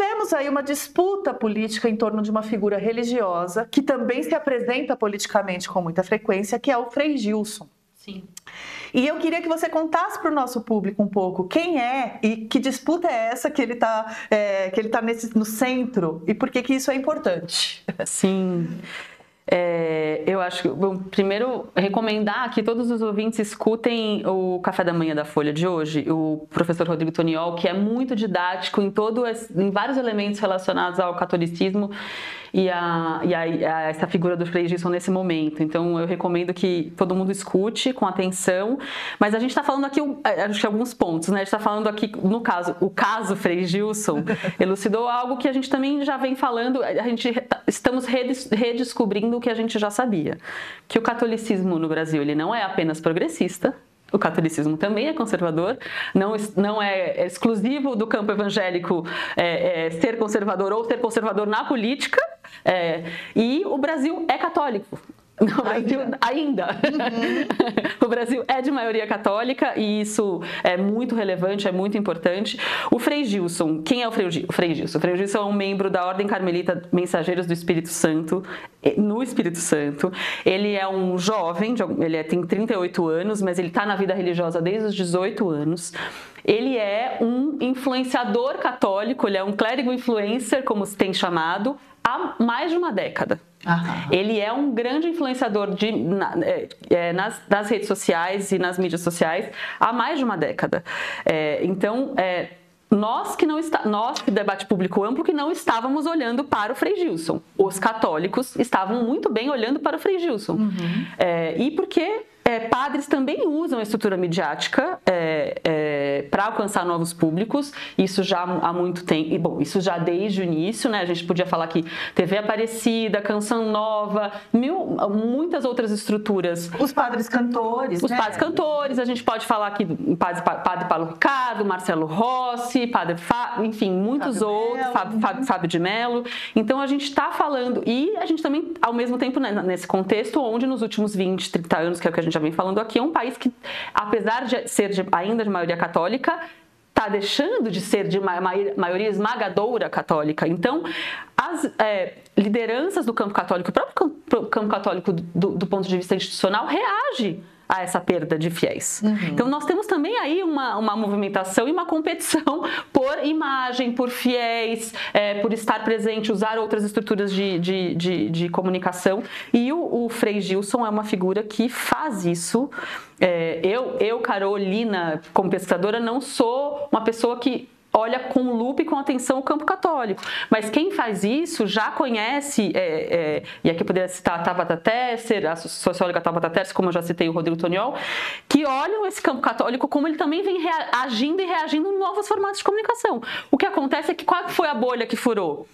temos aí uma disputa política em torno de uma figura religiosa que também se apresenta politicamente com muita frequência, que é o Frei Gilson. Sim. E eu queria que você contasse para o nosso público um pouco quem é e que disputa é essa que ele está no centro e por que isso é importante. Sim. Eu acho que, bom, primeiro, recomendar que todos os ouvintes escutem o Café da Manhã da Folha de hoje, o professor Rodrigo Toniol, que é muito didático em vários elementos relacionados ao catolicismo e a essa figura do Frei Gilson nesse momento. Então, eu recomendo que todo mundo escute com atenção, mas a gente está falando aqui, acho que alguns pontos, né? A gente está falando aqui, no caso, o caso Frei Gilson elucidou algo que a gente também já vem falando, estamos redescobrindo o que a gente já sabia, que o catolicismo no Brasil ele não é apenas progressista, o catolicismo também é conservador, não é exclusivo do campo evangélico ser conservador ou ser conservador na política, e o Brasil é católico. No Brasil, ainda. Uhum. O Brasil é de maioria católica e isso é muito relevante, é muito importante. O Frei Gilson, quem é o Frei Gilson? O Frei Gilson é um membro da Ordem Carmelita Mensageiros do Espírito Santo, no Espírito Santo. Ele é um jovem, tem 38 anos, mas ele está na vida religiosa desde os 18 anos. Ele é um influenciador católico, ele é um clérigo influencer, como se tem chamado, há mais de uma década. Aham. Ele é um grande influenciador nas redes sociais e nas mídias sociais há mais de uma década. Nós que debate público amplo que não estávamos olhando para o Frei Gilson. Os católicos estavam muito bem olhando para o Frei Gilson. Uhum. E porque padres também usam a estrutura midiática para alcançar novos públicos, isso já há muito tempo, e bom, isso já desde o início, né? A gente podia falar que TV Aparecida, Canção Nova, muitas outras estruturas. Os padres cantores, Os padres cantores, a gente pode falar aqui do Padre Paulo Ricardo, Marcelo Rossi, enfim, muitos outros, Fábio de Mello. Então a gente está falando, e a gente também, ao mesmo tempo, né, nesse contexto, onde nos últimos 20, 30 anos, que é o que a gente já vem falando aqui, é um país que, apesar de ser ainda de maioria católica, está deixando de ser de maioria esmagadora católica. Então, as lideranças do campo católico, o próprio campo católico do ponto de vista institucional, reage a essa perda de fiéis. Uhum. Então, nós temos também aí uma movimentação e uma competição por imagem, por fiéis, por estar presente, usar outras estruturas de comunicação. E o Frei Gilson é uma figura que faz isso. Carolina, como pesquisadora, não sou uma pessoa que olha com lupa e com atenção o campo católico. Mas quem faz isso já conhece, e aqui eu poderia citar a Tabata Tesser, a socióloga Tabata Tesser, como eu já citei o Rodrigo Toniol, que olham esse campo católico como ele também vem agindo e reagindo em novos formatos de comunicação. O que acontece é que qual foi a bolha que furou?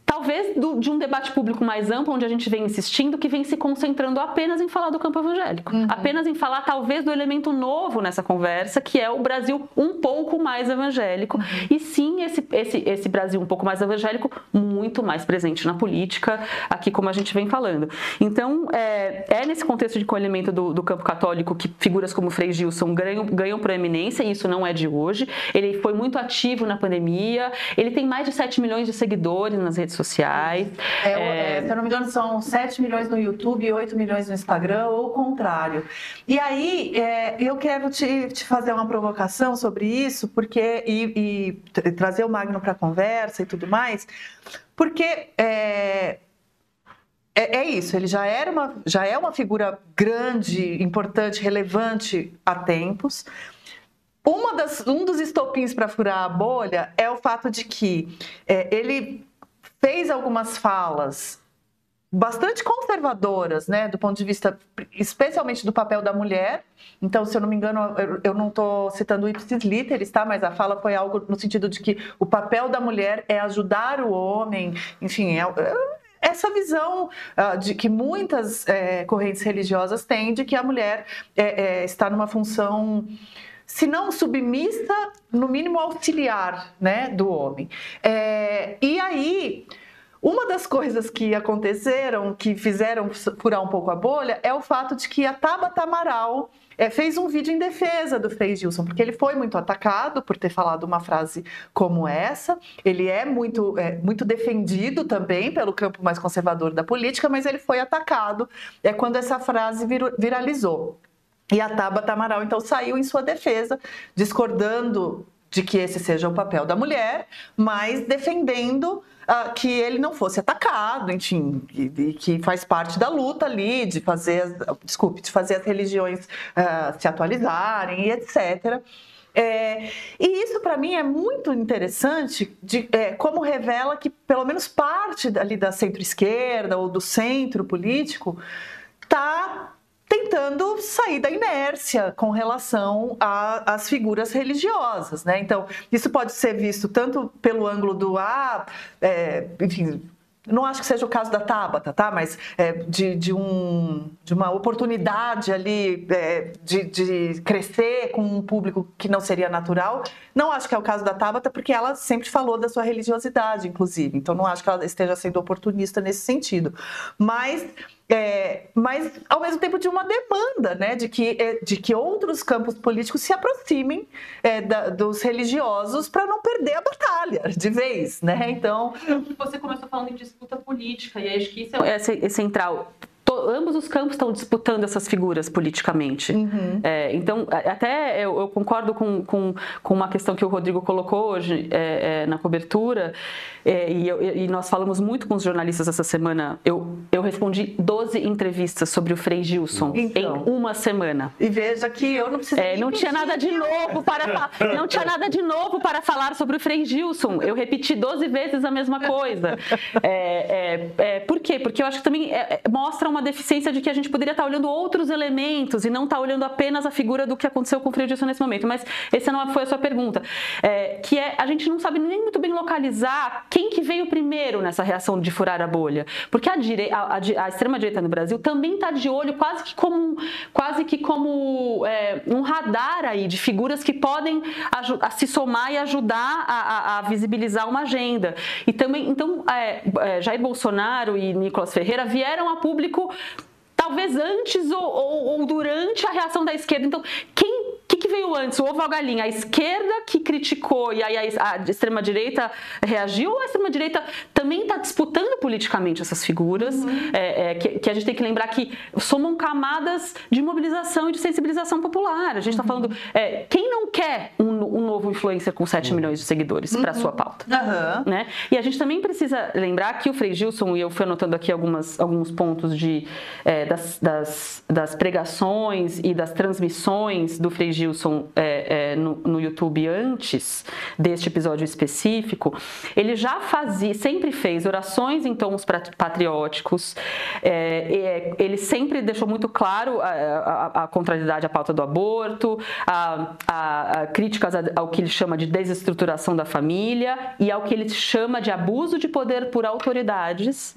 Talvez de um debate público mais amplo, onde a gente vem insistindo, que vem se concentrando apenas em falar do campo evangélico. Uhum. Apenas em falar, talvez, do elemento novo nessa conversa, que é o Brasil um pouco mais evangélico. Uhum. E sim, esse Brasil um pouco mais evangélico, muito mais presente na política, aqui como a gente vem falando. Então, nesse contexto de acolhimento do campo católico que figuras como Frei Gilson ganham proeminência, e isso não é de hoje. Ele foi muito ativo na pandemia, ele tem mais de 7 milhões de seguidores nas redes sociais. Se eu não me engano, são 7 milhões no YouTube e 8 milhões no Instagram, ou o contrário. E aí, eu quero te fazer uma provocação sobre isso, porque e trazer o Magno para a conversa e tudo mais, porque isso, ele já é uma figura grande, importante, relevante há tempos. Um dos estopins para furar a bolha é o fato de que ele fez algumas falas bastante conservadoras, né, do ponto de vista, especialmente do papel da mulher. Então, se eu não me engano, eu não estou citando o ipsis literis, tá? Mas a fala foi algo no sentido de que o papel da mulher é ajudar o homem, enfim, essa visão de que muitas correntes religiosas têm de que a mulher está numa função, se não submissa, no mínimo auxiliar, né, do homem. E aí, uma das coisas que aconteceram, que fizeram furar um pouco a bolha, é o fato de que a Tabata Amaral fez um vídeo em defesa do Frei Gilson, porque ele foi muito atacado por ter falado uma frase como essa. Ele é muito defendido também pelo campo mais conservador da política, mas ele foi atacado quando essa frase viralizou. E a Tabata Amaral, então, saiu em sua defesa, discordando de que esse seja o papel da mulher, mas defendendo que ele não fosse atacado, enfim, e que faz parte da luta ali de fazer as religiões se atualizarem e etc. E isso, para mim, é muito interessante, como revela que, pelo menos parte ali da centro-esquerda ou do centro político está tentando sair da inércia com relação às figuras religiosas, né? Então, isso pode ser visto tanto pelo ângulo do enfim, não acho que seja o caso da Tabata, tá? Mas de uma oportunidade ali de crescer com um público que não seria natural. Não acho que é o caso da Tabata, porque ela sempre falou da sua religiosidade, inclusive. Então, não acho que ela esteja sendo oportunista nesse sentido. Mas ao mesmo tempo de uma demanda, né, de que outros campos políticos se aproximem dos religiosos para não perder a batalha de vez, né? Então, você começou falando em disputa política e acho que isso é central. Ambos os campos estão disputando essas figuras politicamente. Uhum. Então, até eu concordo com uma questão que o Rodrigo colocou hoje na cobertura, e nós falamos muito com os jornalistas essa semana. Eu respondi 12 entrevistas sobre o Frei Gilson em uma semana. E veja que eu não precisei não tinha nada de novo não tinha nada de novo para falar sobre o Frei Gilson. Eu repeti 12 vezes a mesma coisa. Por quê? Porque eu acho que também mostra uma deficiência de que a gente poderia estar olhando outros elementos e não estar olhando apenas a figura do que aconteceu com o Frei Gilson nesse momento. Mas essa não foi a sua pergunta. A gente não sabe nem muito bem localizar quem que veio primeiro nessa reação de furar a bolha. Porque a extrema-direita no Brasil também está de olho quase que como um radar aí de figuras que podem se somar e ajudar a visibilizar uma agenda. E também, então, Jair Bolsonaro e Nicolas Ferreira vieram a público talvez antes ou durante a reação da esquerda. Então, o que veio antes? O ovo ou a galinha? A esquerda que criticou e aí a extrema-direita reagiu, ou a extrema-direita também está disputando politicamente essas figuras? Que a gente tem que lembrar que somam camadas de mobilização e de sensibilização popular. A gente está falando... quem não quer um novo influencer com 7 milhões de seguidores para a sua pauta? Né? E a gente também precisa lembrar que o Frei Gilson, e eu fui anotando aqui alguns pontos das pregações e das transmissões do Frei Gilson no YouTube antes deste episódio específico. Ele já sempre fez orações em tons patrióticos. Ele sempre deixou muito claro a contrariedade à pauta do aborto, a críticas ao que ele chama de desestruturação da família e ao que ele chama de abuso de poder por autoridades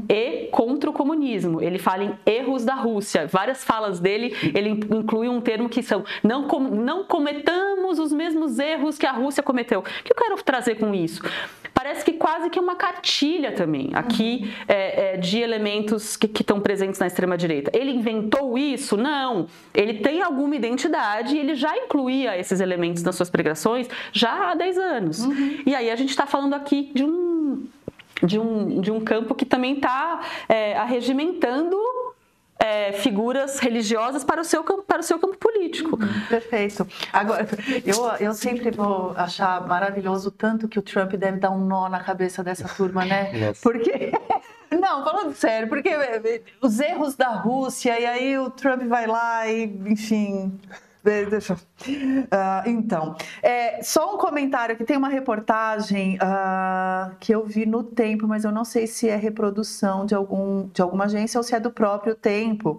e contra o comunismo. Ele fala em erros da Rússia. Várias falas dele, ele inclui um termo que são não cometamos os mesmos erros que a Rússia cometeu. O que eu quero trazer com isso? Parece que quase que é uma cartilha também aqui de elementos que estão presentes na extrema-direita. Ele inventou isso? Não. Ele tem alguma identidade e ele já incluía esses elementos nas suas pregações já há 10 anos. E aí a gente está falando aqui de um campo que também está arregimentando figuras religiosas para o seu campo político. Perfeito. Agora, eu sempre vou achar maravilhoso tanto que o Trump deve dar um nó na cabeça dessa turma, né? Yes. Porque... Não, falando sério, porque os erros da Rússia, e aí o Trump vai lá e, enfim... Deixa então, só um comentário aqui, tem uma reportagem que eu vi no Tempo, mas eu não sei se é reprodução de alguma agência ou se é do próprio Tempo.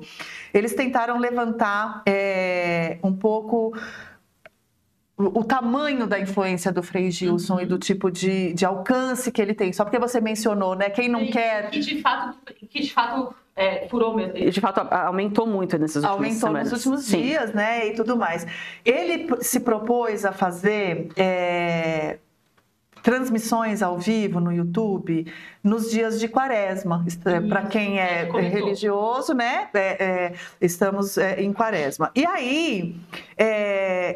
Eles tentaram levantar um pouco o tamanho da influência do Frei Gilson e do tipo de alcance que ele tem. Só porque você mencionou, né? Quem não quer... Que de fato furou mesmo. De fato, aumentou muito nesses últimos semanas. Aumentou nos últimos dias, né? E tudo mais. Ele se propôs a fazer... transmissões ao vivo no YouTube nos dias de Quaresma. Para quem é religioso, né? Estamos em Quaresma. E aí,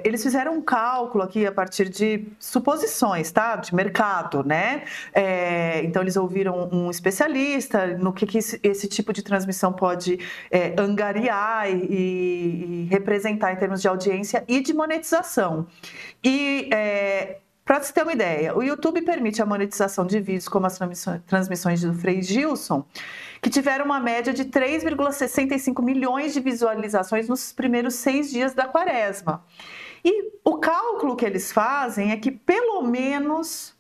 eles fizeram um cálculo aqui a partir de suposições, tá? De mercado, né? Então, eles ouviram um especialista no que esse tipo de transmissão pode angariar e representar em termos de audiência e de monetização. E para você ter uma ideia, o YouTube permite a monetização de vídeos como as transmissões do Frei Gilson, que tiveram uma média de 3,65 milhões de visualizações nos primeiros 6 dias da Quaresma. E o cálculo que eles fazem é que pelo menos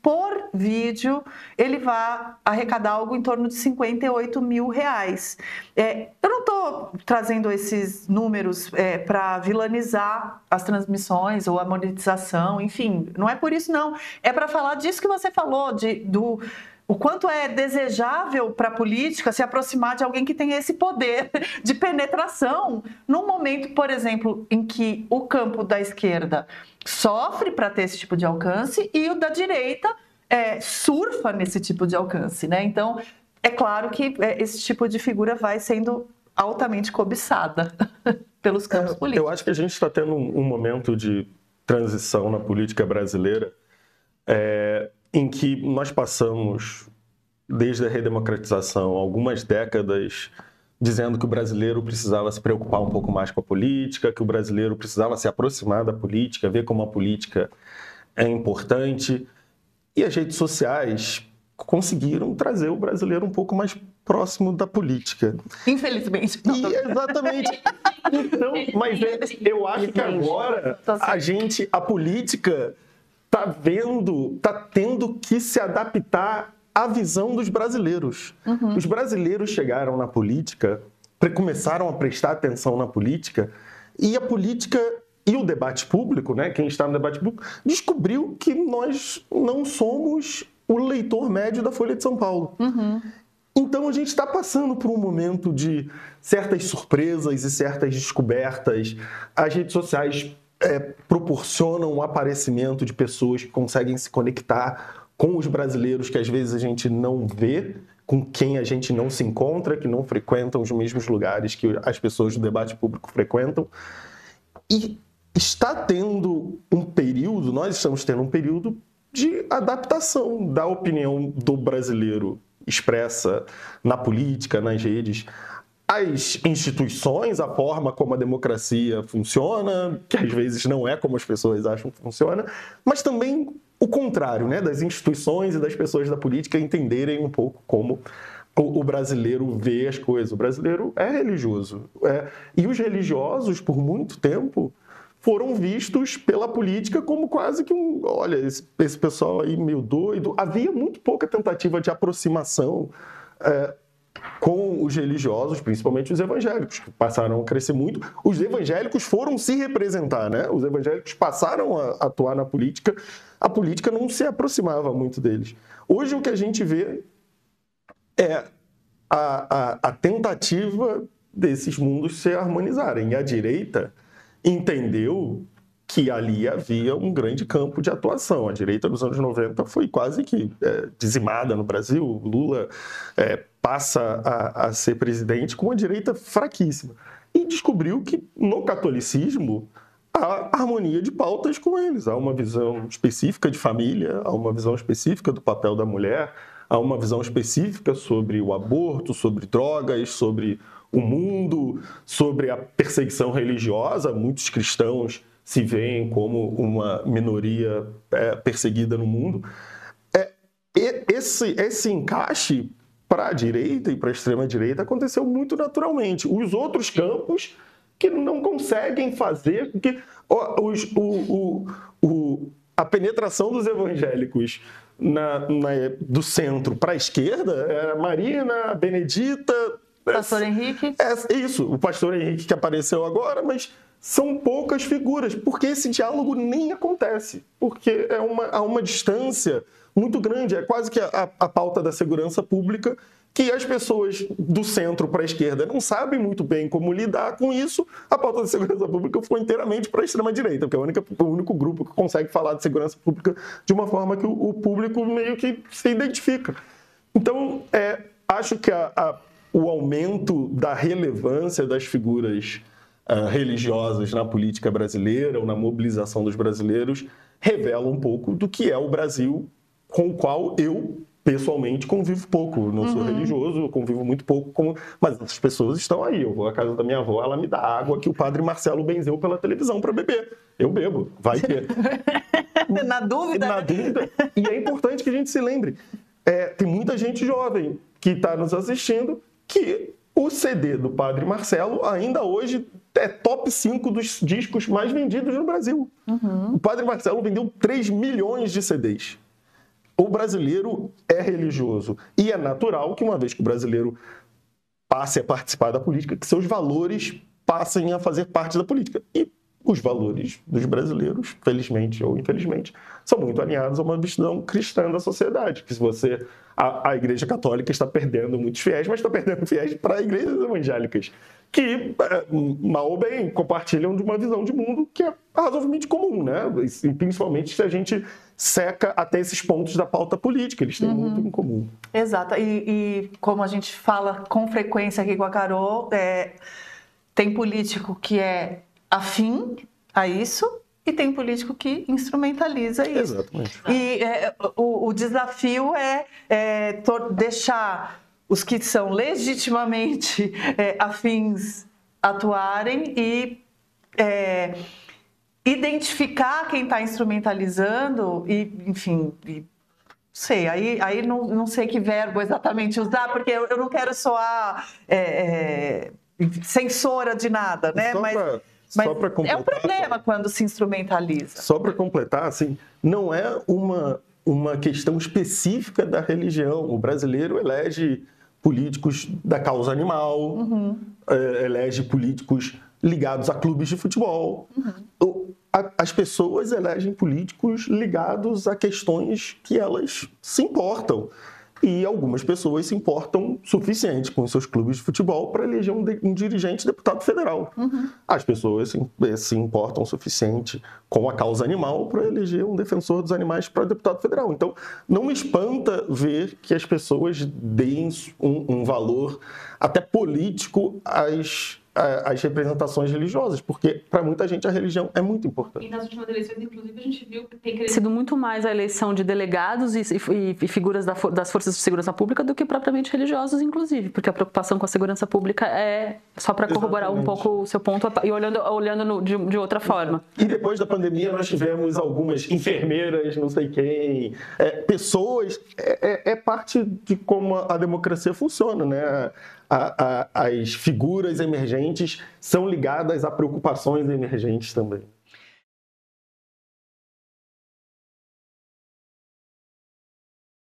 por vídeo ele vai arrecadar algo em torno de R$58 mil. Eu não estou trazendo esses números para vilanizar as transmissões ou a monetização, enfim, não é por isso não. É para falar disso que você falou, o quanto é desejável para a política se aproximar de alguém que tem esse poder de penetração num momento, por exemplo, em que o campo da esquerda sofre para ter esse tipo de alcance e o da direita surfa nesse tipo de alcance, né? Então, é claro que esse tipo de figura vai sendo altamente cobiçada pelos campos políticos. Eu acho que a gente está tendo um momento de transição na política brasileira em que nós passamos, desde a redemocratização, algumas décadas dizendo que o brasileiro precisava se preocupar um pouco mais com a política, que o brasileiro precisava se aproximar da política, ver como a política é importante. E as redes sociais conseguiram trazer o brasileiro um pouco mais próximo da política. Infelizmente. Exatamente. Então, mas eu acho que agora a política está tendo que se adaptar à visão dos brasileiros. Uhum. Os brasileiros chegaram na política, começaram a prestar atenção na política, e a política e o debate público, né, quem está no debate público, descobriu que nós não somos o leitor médio da Folha de São Paulo. Uhum. Então a gente está passando por um momento de certas surpresas e certas descobertas. As redes sociais proporcionam o aparecimento de pessoas que conseguem se conectar com os brasileiros que às vezes a gente não vê, com quem a gente não se encontra, que não frequentam os mesmos lugares que as pessoas do debate público frequentam. E está tendo nós estamos tendo um período de adaptação da opinião do brasileiro expressa na política, nas redes. As instituições, a forma como a democracia funciona, que às vezes não é como as pessoas acham que funciona, mas também o contrário, né, das instituições e das pessoas da política entenderem um pouco como o brasileiro vê as coisas. O brasileiro é religioso. E os religiosos, por muito tempo, foram vistos pela política como quase que olha, esse pessoal aí meio doido. Havia muito pouca tentativa de aproximação com os religiosos, principalmente os evangélicos, que passaram a crescer muito. Os evangélicos foram se representar, né? Os evangélicos passaram a atuar na política. A política não se aproximava muito deles. Hoje o que a gente vê é a tentativa desses mundos se harmonizarem. E a direita entendeu que ali havia um grande campo de atuação. A direita dos anos 90 foi quase que dizimada no Brasil. Lula passa a ser presidente com uma direita fraquíssima. E descobriu que no catolicismo há harmonia de pautas com eles. Há uma visão específica de família, há uma visão específica do papel da mulher, há uma visão específica sobre o aborto, sobre drogas, sobre o mundo, sobre a perseguição religiosa. Muitos cristãos se veem como uma minoria perseguida no mundo. Esse encaixe para a direita e para a extrema-direita aconteceu muito naturalmente. Os outros campos que não conseguem fazer, porque a penetração dos evangélicos do centro para a esquerda era Marina, Benedita... Pastor Henrique? Isso, o pastor Henrique que apareceu agora, mas são poucas figuras, porque esse diálogo nem acontece, porque há uma distância muito grande, é quase que a pauta da segurança pública, que as pessoas do centro para a esquerda não sabem muito bem como lidar com isso. A pauta da segurança pública ficou inteiramente para a extrema-direita, porque é o único grupo que consegue falar de segurança pública de uma forma que o público meio que se identifica. Então, acho que o aumento da relevância das figuras religiosas na política brasileira ou na mobilização dos brasileiros revela um pouco do que é o Brasil, com o qual eu pessoalmente convivo pouco. Eu não sou religioso, eu convivo muito pouco, mas as pessoas estão aí. Eu vou à casa da minha avó, ela me dá água que o padre Marcelo benzeu pela televisão para beber. Eu bebo, vai ter. Na dúvida. Na dúvida. E é importante que a gente se lembre. Tem muita gente jovem que está nos assistindo que o CD do padre Marcelo ainda hoje é top 5 dos discos mais vendidos no Brasil. O padre Marcelo vendeu 3 milhões de CDs. O brasileiro é religioso e é natural que, uma vez que o brasileiro passe a participar da política, que seus valores passem a fazer parte da política. E os valores dos brasileiros, felizmente ou infelizmente, são muito alinhados a uma visão cristã da sociedade. Que se você... A Igreja Católica está perdendo muitos fiéis, mas está perdendo fiéis para igrejas evangélicas, que, mal ou bem, compartilham de uma visão de mundo que é razoavelmente comum, né? E, principalmente se a gente seca até esses pontos da pauta política, eles têm muito em comum. Exato. E como a gente fala com frequência aqui com a Carol, tem político que é afim a isso e tem político que instrumentaliza isso. Exatamente. E o desafio é deixar os que são legitimamente afins atuarem e identificar quem está instrumentalizando e, enfim... sei, aí não sei que verbo exatamente usar, porque eu não quero soar censora de nada, né? Mas só para completar, é um problema quando se instrumentaliza. Só para completar, assim, não é uma questão específica da religião. O brasileiro elege políticos da causa animal, elege políticos ligados a clubes de futebol. As pessoas elegem políticos ligados a questões que elas se importam. E algumas pessoas se importam suficiente com os seus clubes de futebol para eleger um dirigente deputado federal. As pessoas se importam suficiente com a causa animal para eleger um defensor dos animais para deputado federal. Então, não me espanta ver que as pessoas deem um valor até político às representações religiosas, porque para muita gente a religião é muito importante. E nas últimas eleições, inclusive, a gente viu que tem crescido muito mais a eleição de delegados e figuras das forças de segurança pública do que propriamente religiosos, inclusive, porque a preocupação com a segurança pública é só para corroborar um pouco o seu ponto e olhando de outra forma. E depois da pandemia nós tivemos algumas enfermeiras, não sei quem, pessoas, é parte de como a democracia funciona, né? As figuras emergentes são ligadas a preocupações emergentes também.